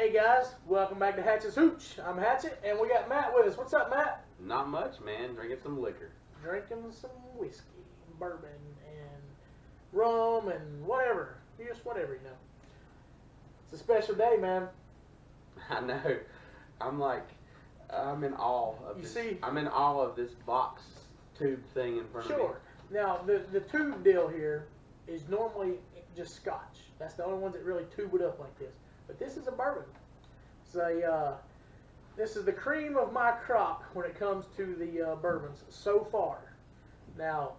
Hey guys, welcome back to Hatchets Hooch. I'm Hatchet, and we got Matt with us. What's up, Matt? Not much, man. Drinking some liquor. Drinking some whiskey, bourbon, and rum, and whatever. Just whatever, you know. It's a special day, man. I know. I'm in awe of You this. see? I'm in awe of this box tube thing in front of me. Sure. Now, the tube deal here is normally just scotch. That's the only ones that really tube it up like this. But this is a bourbon. This is the cream of my crop when it comes to the bourbons so far. Now,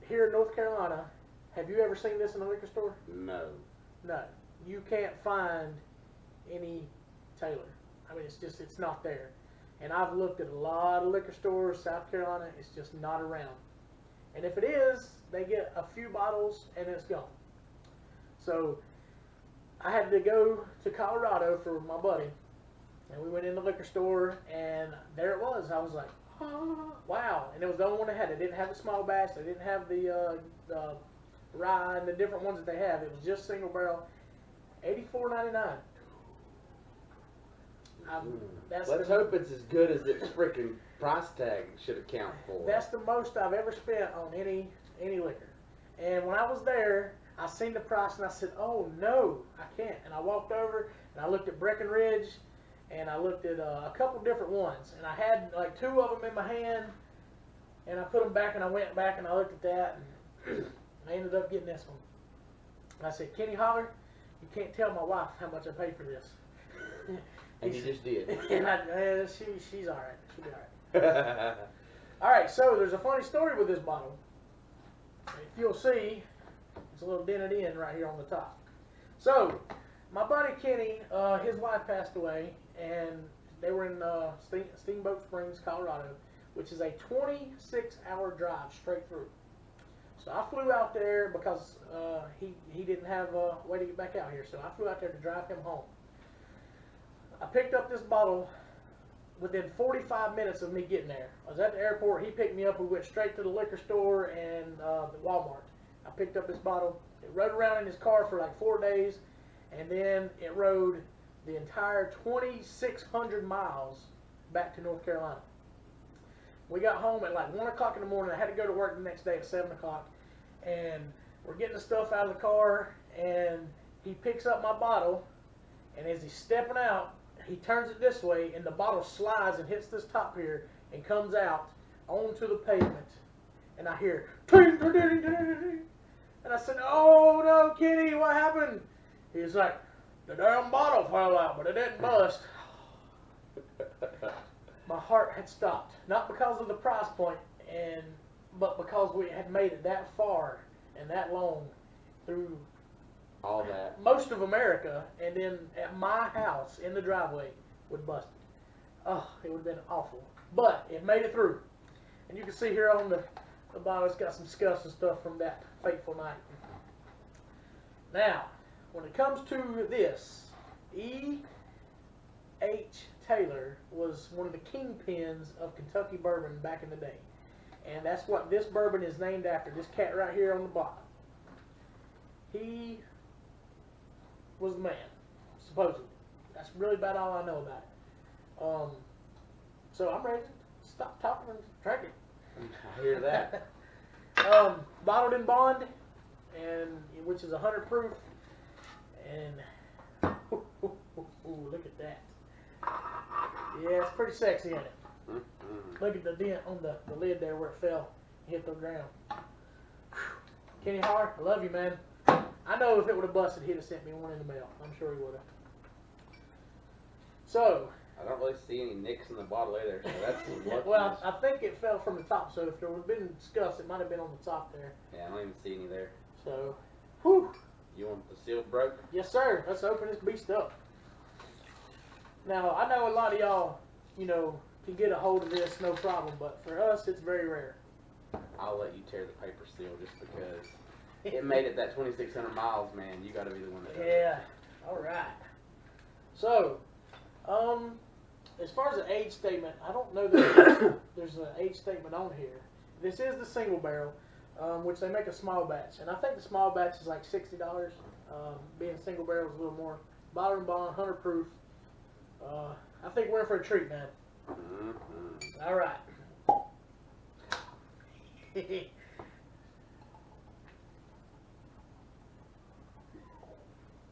here in North Carolina, have you ever seen this in a liquor store? No. No. You can't find any Taylor. I mean, it's not there. And I've looked at a lot of liquor stores, South Carolina, it's just not around. And if it is, they get a few bottles and it's gone. So I had to go to Colorado for my buddy, and we went in the liquor store, and there it was. I was like, oh, wow. And it was the only one they had. They didn't have the small batch. They didn't have the rye and the different ones that they have. It was just single barrel, $84.99. Let's hope it's as good as its freaking price tag should account for. That's the most I've ever spent on any liquor. And when I was there, I seen the price and I said, oh no, I can't. And I walked over and I looked at Breckenridge and I looked at a couple different ones. And I had like two of them in my hand and I put them back and I went back and I looked at that and I ended up getting this one. And I said, Kenny Holler, you can't tell my wife how much I paid for this. And you just did. And she's all right. She'll be all right. All right, so there's a funny story with this bottle. If you'll see, it's a little dented in right here on the top. So, my buddy Kenny, his wife passed away, and they were in Steamboat Springs, Colorado, which is a 26-hour drive straight through. So I flew out there because he didn't have a way to get back out here, so I flew out there to drive him home. I picked up this bottle within 45 minutes of me getting there. I was at the airport, he picked me up, we went straight to the liquor store and the Walmart. I picked up this bottle, it rode around in his car for like 4 days, and then it rode the entire 2,600 miles back to North Carolina. We got home at like 1 o'clock in the morning. I had to go to work the next day at 7 o'clock, and we're getting the stuff out of the car, and he picks up my bottle, and as he's stepping out, he turns it this way, and the bottle slides and hits this top here and comes out onto the pavement. And I hear, ting, ding, ding, ding. And I said, oh no, Kenny, what happened? He's like, the damn bottle fell out, but it didn't bust. My heart had stopped. Not because of the price point, but because we had made it that far and that long through all that. Most of America, and then at my house in the driveway would bust it. Oh, it would have been awful. But it made it through. And you can see here on the bottle, it's got some scuffs and stuff from that fateful night. Now, when it comes to this, E.H. Taylor was one of the kingpins of Kentucky bourbon back in the day. And that's what this bourbon is named after, this cat right here on the bottom. He was the man, supposedly. That's really about all I know about it. So I'm ready to stop talking and drink it. I hear that. Bottled in bond, and which is 100 proof, and look at that. Yeah, it's pretty sexy, isn't it? Look at the dent on the lid there where it fell and hit the ground. Kenny Holler, I love you, man. I know if it would have busted, he'd have sent me one in the mail. I'm sure he would have. So, I don't really see any nicks in the bottle either, so that's some well, I think it fell from the top, so if there would have been scuffs, it might have been on the top there. Yeah, I don't even see any there. So, whew. You want the seal broke? Yes, sir. Let's open this beast up. Now, I know a lot of y'all, can get a hold of this, no problem, but for us, it's very rare. I'll let you tear the paper seal just because it made it that 2,600 miles, man. You got to be the one that does it. Yeah. All right. So, as far as an age statement, I don't know that there's an age statement on here. This is the single barrel, which they make a small batch, and I think the small batch is like $60. Being single barrel is a little more, bottle and bond, 100 proof. I think we're in for a treat, man. All right.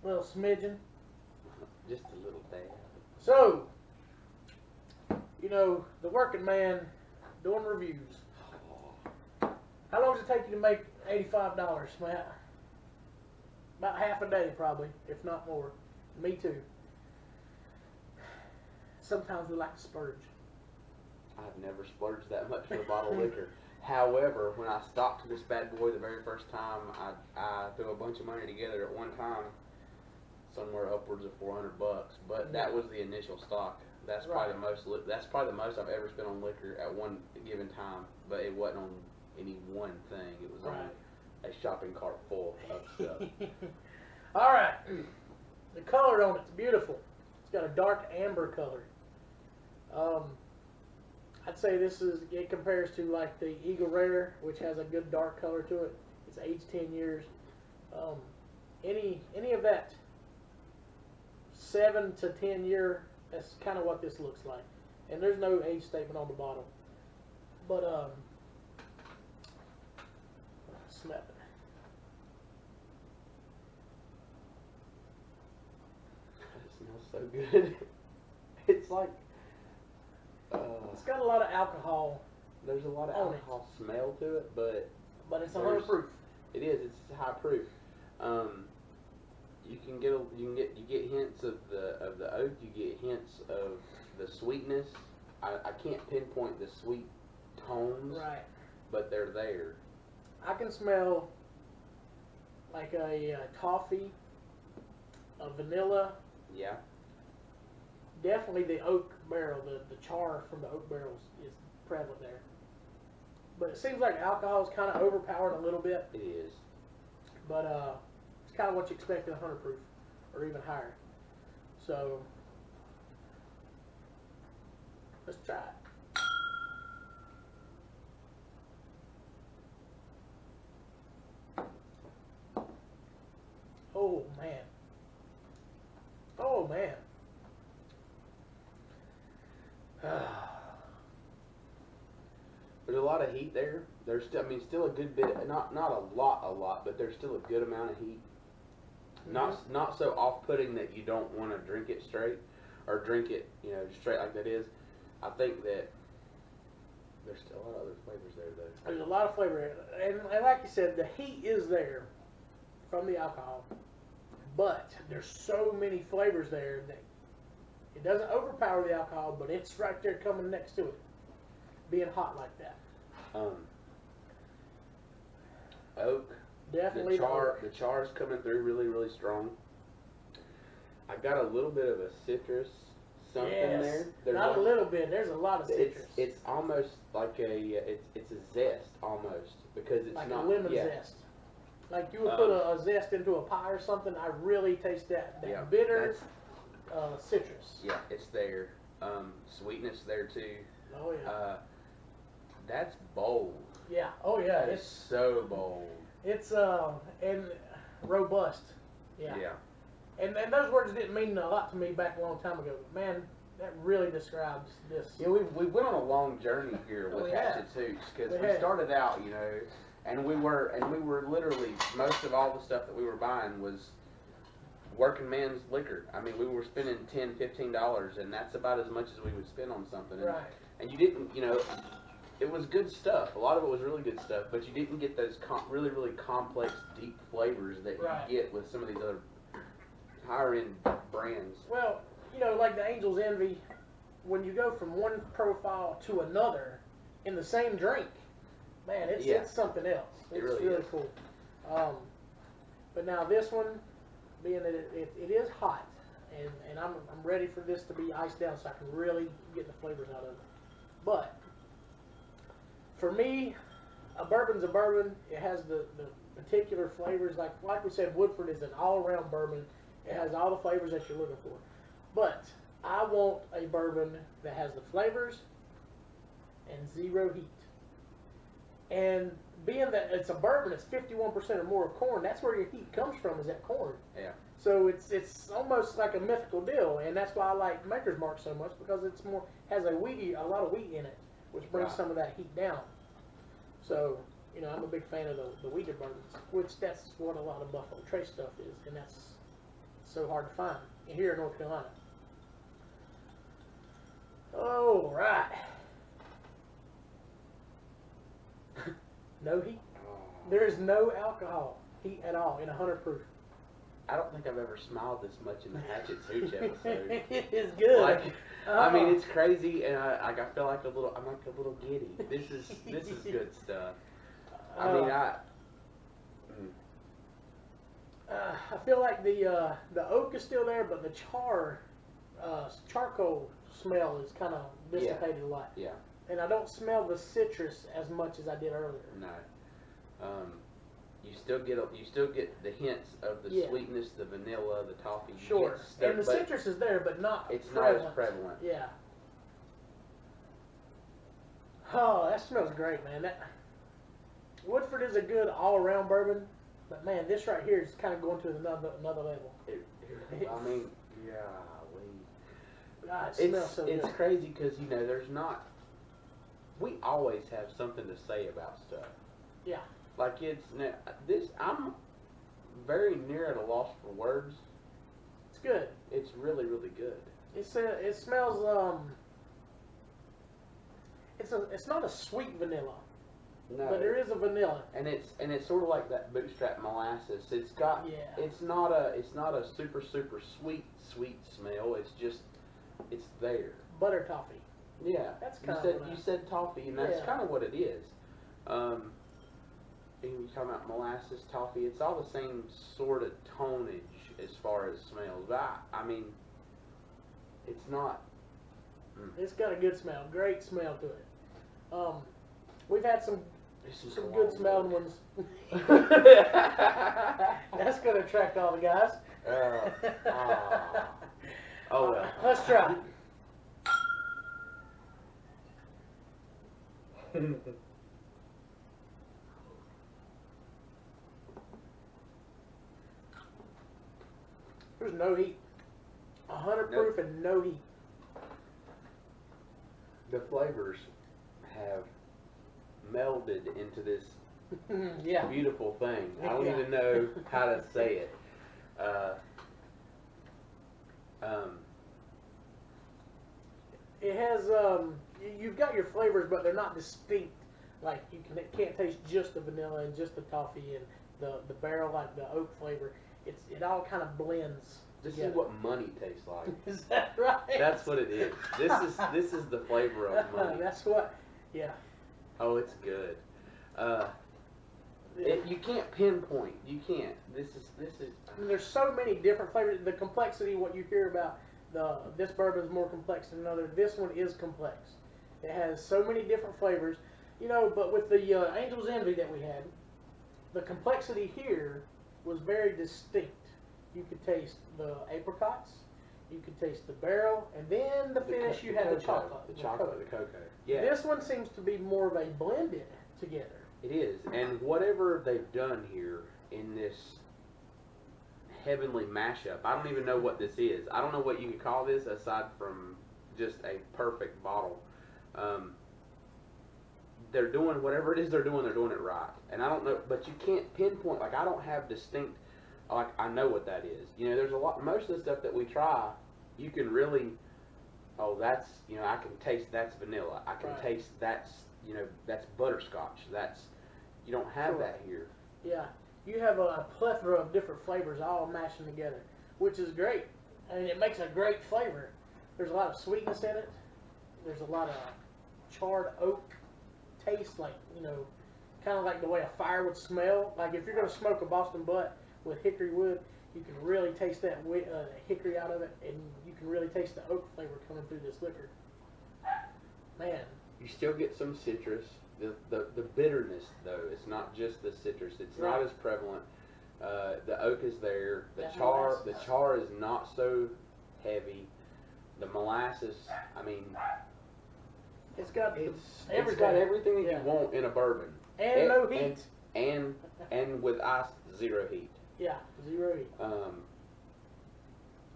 Little smidgen. Just a little dab. So, you know, the working man doing reviews. How long does it take you to make $85, Matt? About half a day, probably, if not more. Me too. Sometimes we like to splurge. I've never splurged that much for a bottle of liquor. However, when I stocked this bad boy the very first time, I threw a bunch of money together at one time, somewhere upwards of $400. But that was the initial stock. That's probably the most. That's probably the most I've ever spent on liquor at one given time. But it wasn't on any one thing. It was on a shopping cart full of stuff. All right, the color on it's beautiful. It's got a dark amber color. I'd say it compares to like the Eagle Rare, which has a good dark color to it. It's aged 10 years. Any of that 7 to 10 year, that's kind of what this looks like. And there's no age statement on the bottle. But smell it. It smells so good. It's like it's got a lot of alcohol. There's a lot of alcohol smell to it, but it's 100 proof. It is. It's high proof. You get hints of the oak. You get hints of the sweetness. I can't pinpoint the sweet tones, Right. but they're there. I can smell like a toffee, a vanilla. Yeah. Definitely the oak barrel, the char from the oak barrels is prevalent there. But it seems like alcohol is kind of overpowering a little bit. It is. But it's kind of what you expect in 100 proof, or even higher. So let's try it. Oh man. Oh man. There's a lot of heat there. There's still a good bit, not a lot, but there's still a good amount of heat. Not so off-putting that you don't want to drink it straight, or drink it, straight like that is. I think that there's still a lot of other flavors there, though. There's a lot of flavor, and like you said, the heat is there from the alcohol, but there's so many flavors there that it doesn't overpower the alcohol, but it's right there coming next to it, being hot like that. Oak. Definitely the char's coming through really, really strong. I got a little bit of a citrus something there. There's not a little bit. There's a lot of citrus. It's almost like it's a zest almost, because it's like not a lemon zest. Like you would put a zest into a pie or something. I really taste that bitter citrus. Yeah, it's there. Sweetness there too. Oh yeah. That's bold. Yeah. Oh yeah. It's so bold. It's and robust. Yeah. Yeah. And those words didn't mean a lot to me back a long time ago. But man, that really describes this. Yeah, we went on a long journey here with Hatchets Hooch, because we started out, and we were literally, most of all the stuff that we were buying was working man's liquor. I mean, we were spending $10, $15, and that's about as much as we would spend on something. And, right. And you didn't, it was good stuff. A lot of it was really good stuff, but you didn't get those really, really complex, deep flavors that you get with some of these other higher-end brands. Well, like the Angel's Envy, when you go from one profile to another in the same drink, man, it's something else. It's really cool. But now this one, being that it is hot, and I'm ready for this to be iced down so I can really get the flavors out of it. But for me, a bourbon's a bourbon. It has the particular flavors. Like we said, Woodford is an all-around bourbon. It has all the flavors that you're looking for. But I want a bourbon that has the flavors and zero heat. And being that it's a bourbon, it's 51% or more of corn. That's where your heat comes from, is that corn. Yeah. So it's almost like a mythical deal, and that's why I like Maker's Mark so much, because it's more has a lot of wheat in it, which brings some of that heat down. So, you know, I'm a big fan of the wheated bourbons, which that's what a lot of Buffalo Trace stuff is, and that's so hard to find here in North Carolina. All right. No heat. There is no alcohol heat at all in 100 proof. I don't think I've ever smiled this much in the Hatchets Hooch episode. It is good. Like, I mean, it's crazy, and I feel like I'm like a little giddy. This is good stuff. I mean, I feel like the oak is still there, but the charcoal smell is kind of dissipated a lot. Yeah. And I don't smell the citrus as much as I did earlier. No. You still get the hints of the sweetness, the vanilla, the toffee. Sure. And the citrus is there, but not it's prevalent. not as prevalent. Yeah. Oh, that smells great, man. Woodford is a good all-around bourbon, but man, this right here is kind of going to another level. I mean, yeah. God, it smells so good. It's crazy because, you know, we always have something to say about stuff. Yeah. Like I'm very near at a loss for words. It's good. It's really, really good. It smells it's not a sweet vanilla. No. But there is a vanilla. And it's sort of like that bootstrap molasses. It's got it's not a super sweet smell. It's just it's there. Butter toffee. Yeah. That's kind of you said toffee, and that's kind of what it is. And you're talking about molasses, toffee, it's all the same sort of tonnage as far as smells. But I mean, it's not. It's got a good smell, great smell to it. We've had some good smelling ones. That's going to attract all the guys. Let's try. There's no heat. 100 proof and no heat. The flavors have melded into this beautiful thing. I don't even know how to say it. It has you've got your flavors, but they're not distinct. Like you can't taste just the vanilla and just the toffee and the barrel, like the oak flavor. It all kind of blends. This is what money tastes like. Is that right? That's what it is. This is the flavor of money. That's what. Yeah. Oh, it's good. You can't pinpoint. You can't. This is. I mean, there's so many different flavors. The complexity, what you hear about this bourbon is more complex than another. This one is complex. It has so many different flavors. You know, but with the Angel's Envy that we had, the complexity here was very distinct. You could taste the apricots, you could taste the barrel, and then the finish you had the chocolate. The cocoa. Yeah. This one seems to be more of a blended together. It is, and whatever they've done here in this heavenly mashup, I don't even know what this is. I don't know what you can call this aside from just a perfect bottle. They're doing whatever it is they're doing it right. And I don't know, but you can't pinpoint, like I don't have distinct, like I know what that is. You know, there's a lot, most of the stuff that we try, you can really, that's, you know, I can taste that's vanilla. I can taste that's, you know, that's butterscotch. That's, you don't have that here. Yeah, you have a plethora of different flavors all mashing together, which is great. I mean, it makes a great flavor. There's a lot of sweetness in it. There's a lot of charred oak taste, like, you know, kind of like the way a fire would smell. Like if you're going to smoke a Boston butt with hickory wood, you can really taste that hickory out of it, and you can really taste the oak flavor coming through this liquor. Man. You still get some citrus. The bitterness, though, it's not just the citrus. It's not as prevalent. The oak is there. The char is not so heavy. The molasses, I mean, it's got everything that you want in a bourbon. And no heat. And with ice, 0 heat. Yeah, 0 heat.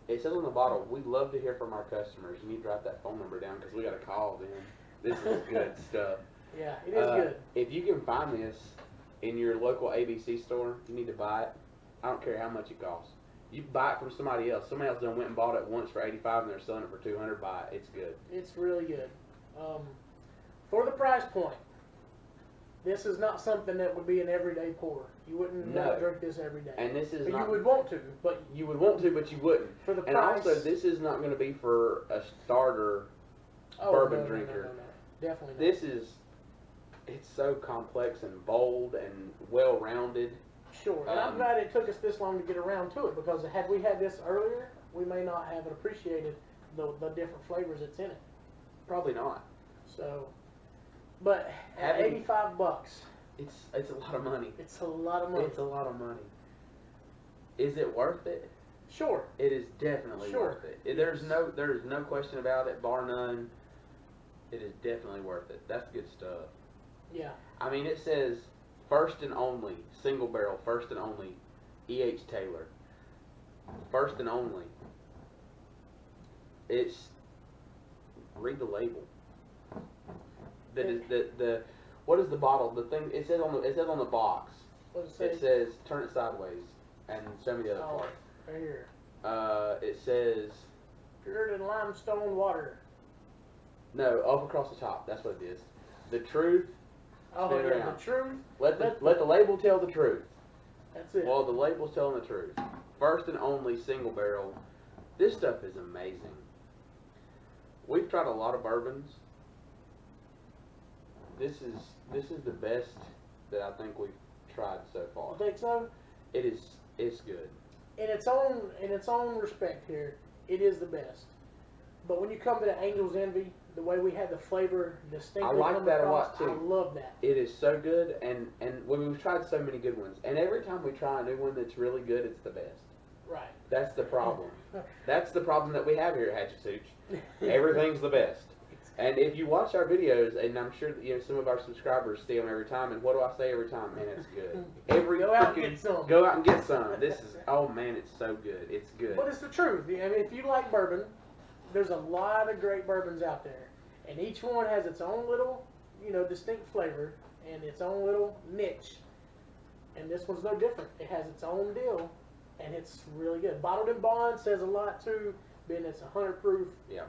It says on the bottle, we love to hear from our customers. You need to write that phone number down because we got to call them. This is good stuff. Yeah, it is good. If you can find this in your local ABC store, you need to buy it. I don't care how much it costs. You buy it from somebody else. Somebody else done went and bought it once for $85 and they're selling it for $200. Buy it. It's good. It's really good. For the price point, this is not something that would be an everyday pour. You wouldn't drink this every day. And this is but not, you would want to, but you would want to, but you wouldn't. For the and price, also, this is not going to be for a starter bourbon drinker. No. Definitely not. This is, it's so complex and bold and well-rounded. Sure, and I'm glad it took us this long to get around to it, because had we had this earlier, we may not have appreciated the different flavors that's in it. Probably not. So, but at $85, it's a lot of money. It's a lot of money. It's a lot of money. Is it worth it? Sure. It is definitely worth it. There is no question about it, bar none. It is definitely worth it. That's good stuff. Yeah. I mean, it says first and only, single barrel, first and only, E.H. Taylor. First and only. Read the label. What is the bottle? The thing it says on the box. What does it say? It says turn it sideways and show me the other part. Right here. It says Cured in limestone water. no, up across the top. That's what it is. The truth. Oh yeah, the truth. Let the label tell the truth. That's it. Well, the label's telling the truth. First and only single barrel. This stuff is amazing. We've tried a lot of bourbons. This is the best that I think we've tried so far. You think so? It's good. In its own respect here, it is the best. But when you come to the Angel's Envy, the way we had the flavor distinctly, I like that a lot too. I love that. It is so good, and we've tried so many good ones, and every time we try a new one that's really good, it's the best. Right. That's the problem. That's the problem that we have here at Hatchets Hooch. Everything's the best. And if you watch our videos, and I'm sure that, some of our subscribers see them every time, and what do I say every time? Man, it's good. Go out and get some. Go out and get some. This is, oh man, it's so good. It's good. But it's the truth. I mean, if you like bourbon, there's a lot of great bourbons out there, and each one has its own little, distinct flavor and its own little niche. And this one's no different. It has its own deal, and it's really good. Bottled in bond says a lot too, being it's 100 proof. Yeah.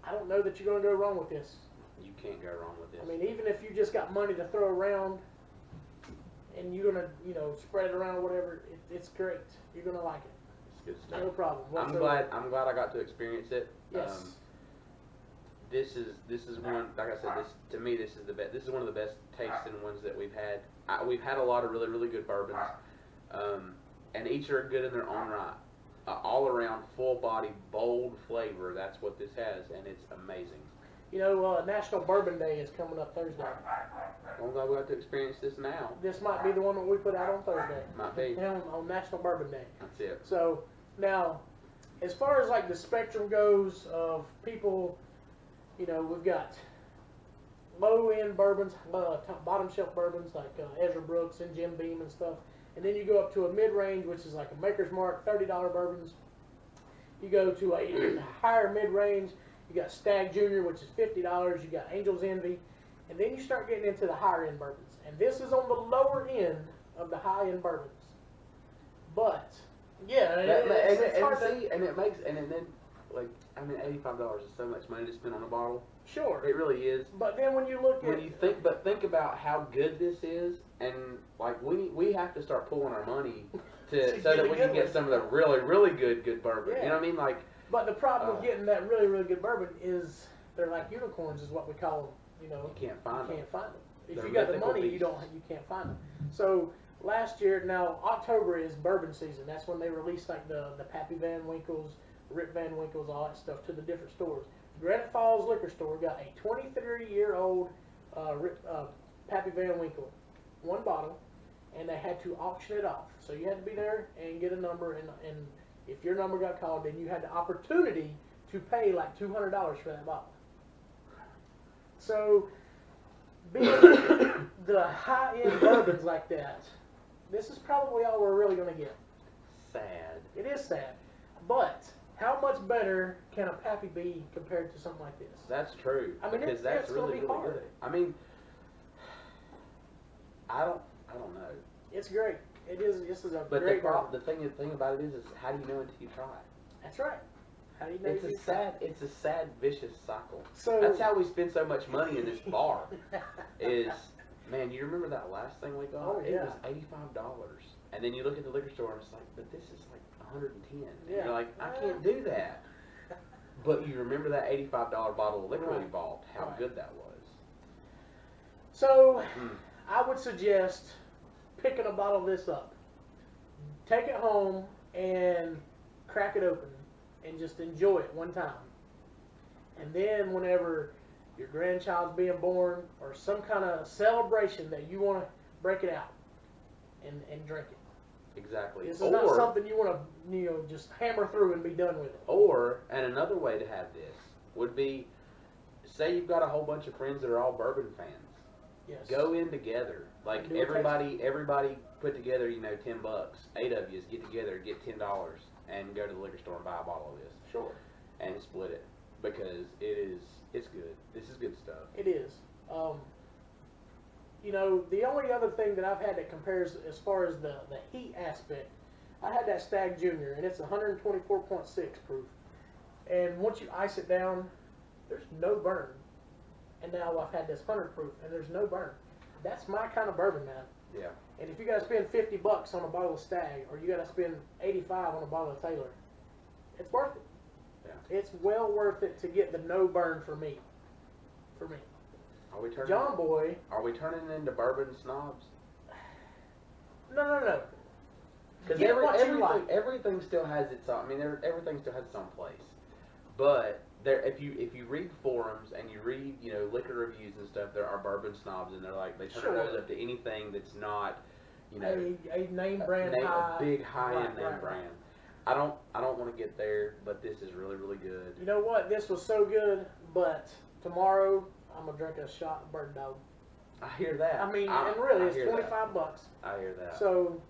I don't know that you're going to go wrong with this. You can't go wrong with this. I mean, even if you just got money to throw around and you're going to, spread it around or whatever, it's great. You're going to like it. It's good stuff. No problem whatsoever. I'm glad I got to experience it. Yes. This is one, like I said, to me this is the best. This is one of the best tasting ones that we've had. We've had a lot of really, really good bourbons. And each are good in their own right. All around, full body, bold flavor. That's what this has, and it's amazing. National Bourbon Day is coming up Thursday. I'm glad we got to experience this now. This might be the one that we put out on Thursday. Might be. On National Bourbon Day. That's it. So, now, as far as like the spectrum goes of people, we've got low-end bourbons, bottom shelf bourbons like Ezra Brooks and Jim Beam and stuff. And then you go up to a mid-range, which is like a Maker's Mark, $30 bourbons. You go to a higher mid-range, you got Stag Junior, which is $50. You got Angel's Envy. And then you start getting into the higher-end bourbons. And this is on the lower end of the high-end bourbons. But, yeah, it's hard to... And it makes, and then, $85 is so much money to spend on a bottle. Sure. It really is. But then when you look at... think about how good this is, and we have to start pulling our money so that we can get some of the really, really good bourbon. Yeah. You know what I mean? But the problem with getting that really, really good bourbon is they're like unicorns, is what we call them. You can't find them. If They're you got the mythical money, beasts. you can't find them. So last year, now October is bourbon season. That's when they release like the Pappy Van Winkles, Rip Van Winkles, all that stuff to the different stores. Granite Falls Liquor Store got a 23-year-old Pappy Van Winkle, one bottle, and they had to auction it off. So you had to be there and get a number, and if your number got called, then you had the opportunity to pay like $200 for that bottle. So being the high-end bourbons like that, this is probably all we're really going to get. Sad. It is sad. But how much better can a Pappy be compared to something like this? That's true. I mean, because it's really, gonna be really hard. good. I mean, I don't know. It's great. It is. This is a But great bourbon. the thing about it is how do you know until you try it? That's right. How do you know? It's a sad, vicious cycle. So That's how we spend so much money in this bar. Is, man, you remember that last thing we got? Oh, It yeah. was $85. And then you look at the liquor store and it's like, but this is like 110. And Yeah. you're like, I can't do that. But you remember that $85 bottle of liquor we Right. bought, how Right. good that was. So I would suggest picking a bottle of this up. Take it home and crack it open and just enjoy it one time. And then whenever your grandchild's being born or some kind of celebration that you want to break it out and drink it. Exactly. This is not something you want to, just hammer through and be done with it. And another way to have this would be, say you've got a whole bunch of friends that are all bourbon fans. Yes. Go in together. Like Do a everybody put together, $10. 8 of you get together, get $10, and go to the liquor store and buy a bottle of this. Sure. And split it because it's good. This is good stuff. It is. The only other thing that I've had that compares as far as the heat aspect, I had that Stag Junior, and it's 124.6 proof. And once you ice it down, there's no burn. And now I've had this 100 proof, and there's no burn. That's my kind of bourbon, man. Yeah. And if you got to spend $50 on a bottle of Stag, or you got to spend $85 on a bottle of Taylor, it's worth it. Yeah. It's well worth it to get the no burn for me. For me. Are we turning? John Boy. Are we turning into bourbon snobs? No. Because Get what you like. everything still has its own. I mean, everything still has its own place. But if you read forums and you read liquor reviews and stuff, there are bourbon snobs, and they turn their nose up to anything that's not a name brand a big high-end name right. brand. I don't want to get there, but this is really, really good. You know what? This was so good, but tomorrow I'm gonna drink a shot of Bird Dog. I hear that. I mean, and really, it's $25. I hear that. So,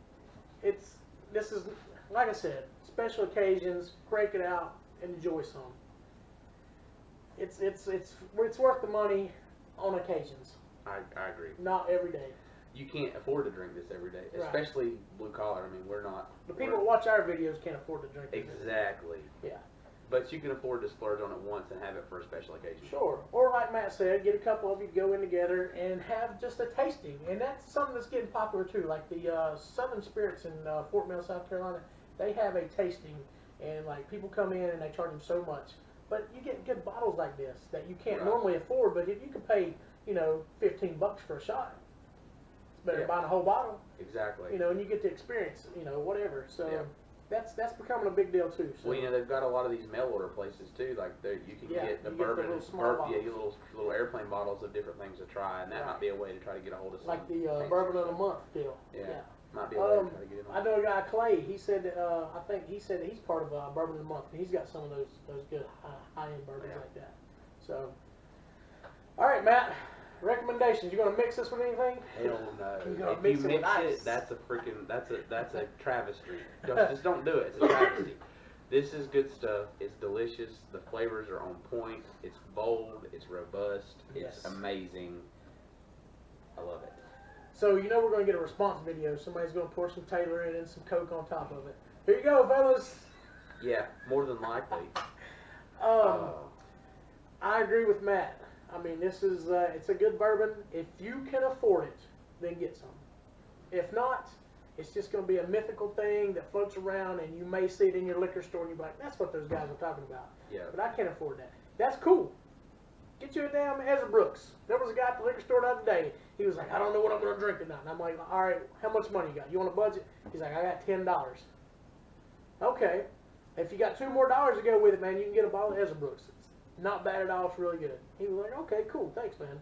this is like I said, special occasions. Break it out, enjoy some. It's worth the money on occasions. I agree. Not every day. You can't afford to drink this every day, Right. especially blue collar. I mean, we're not. The people that watch our videos can't afford to drink this. Exactly. Yeah. But you can afford to splurge on it once and have it for a special occasion. Sure. Or like Matt said, get a couple of you to go in together and have just a tasting. And that's something that's getting popular too. Like the Southern Spirits in Fort Mill, South Carolina, they have a tasting. And like people come in and they charge them so much. But you get good bottles like this that you can't normally afford. But if you can pay, $15 for a shot, it's better than buying a whole bottle. Exactly. And you get to experience, whatever. So that's becoming a big deal too. So. Well, they've got a lot of these mail order places too. Like you can get the bourbon, little airplane bottles of different things to try, and that might be a way to try to get a hold of some. Like the bourbon of the month deal. Yeah. Might be a way to try to get it on. I know a guy, Clay. He said that I think he said that he's part of Bourbon of the Month, and he's got some of those good high-end bourbons like that. So, all right, Matt. Recommendations. You gonna mix this with anything? Hell no. If you mix it, that's a travesty. Just don't do it. It's a travesty. This is good stuff. It's delicious. The flavors are on point. It's bold. It's robust. It's amazing. I love it. So we're going to get a response video. Somebody's going to pour some Taylor in and some Coke on top of it. Here you go, fellas. Yeah, more than likely. I agree with Matt. I mean, this is it's a good bourbon. If you can afford it, then get some. If not, it's just going to be a mythical thing that floats around, and you may see it in your liquor store, and you're like, that's what those guys are talking about. Yeah. But I can't afford that. That's cool. Get you a damn Ezra Brooks. There was a guy at the liquor store the other day. He was like, I don't know what I'm going to drink tonight. And I'm like, all right, how much money you got? You want a budget? He's like, I got $10. Okay. If you got $2 more to go with it, man, you can get a bottle of Ezra Brooks. It's not bad at all. It's really good. He was like, okay, cool. Thanks, man.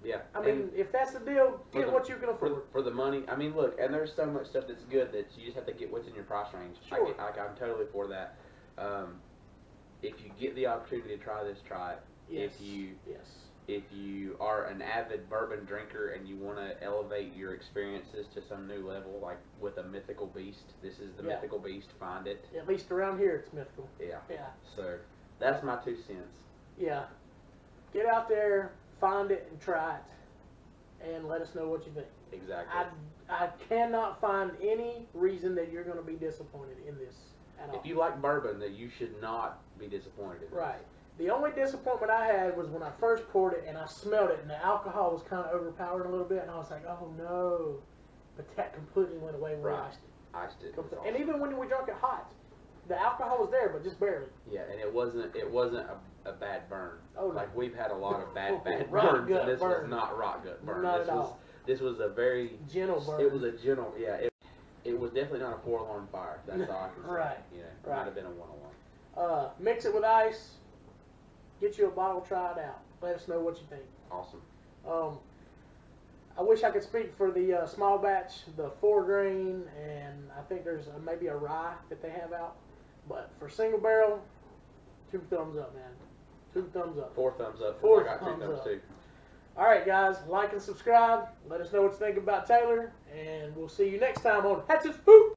Yeah. I mean, if that's the deal, get what you can afford. For the money. I mean, look, and there's so much stuff that's good that you just have to get what's in your price range. Sure. I'm totally for that. If you get the opportunity to try this, try it. Yes. If you if you are an avid bourbon drinker and you want to elevate your experiences to some new level, like with a mythical beast, this is the mythical beast. Find it. At least around here, it's mythical. Yeah. Yeah. So that's my 2 cents. Yeah. Get out there, find it, and try it, and let us know what you think. Exactly. I cannot find any reason that you're going to be disappointed in this at all. If you like bourbon, then you should not be disappointed in this. Right. The only disappointment I had was when I first poured it and I smelled it and the alcohol was kind of overpowering a little bit and I was like, oh no. But that completely went away when we iced it. Iced it. Awesome. And even when we drank it hot, the alcohol was there, but just barely. Yeah, and it wasn't a bad burn. Oh, no. Like we've had a lot of bad burns, and this was not rock gut burn. Not at all. This was a very gentle burn. It was a gentle, It was definitely not a 4-alarm fire. That's all I can say. Right. It might have been a 1-alarm. Mix it with ice. Get you a bottle, try it out. Let us know what you think. Awesome. I wish I could speak for the small batch, the 4 grain, and I think there's maybe a rye that they have out. But for single barrel, 2 thumbs up, man. 2 thumbs up. 4 thumbs up. 4 I got 2 thumbs up. too. All right, guys, like and subscribe. Let us know what you think about Taylor, and we'll see you next time on Hatchets Hooch.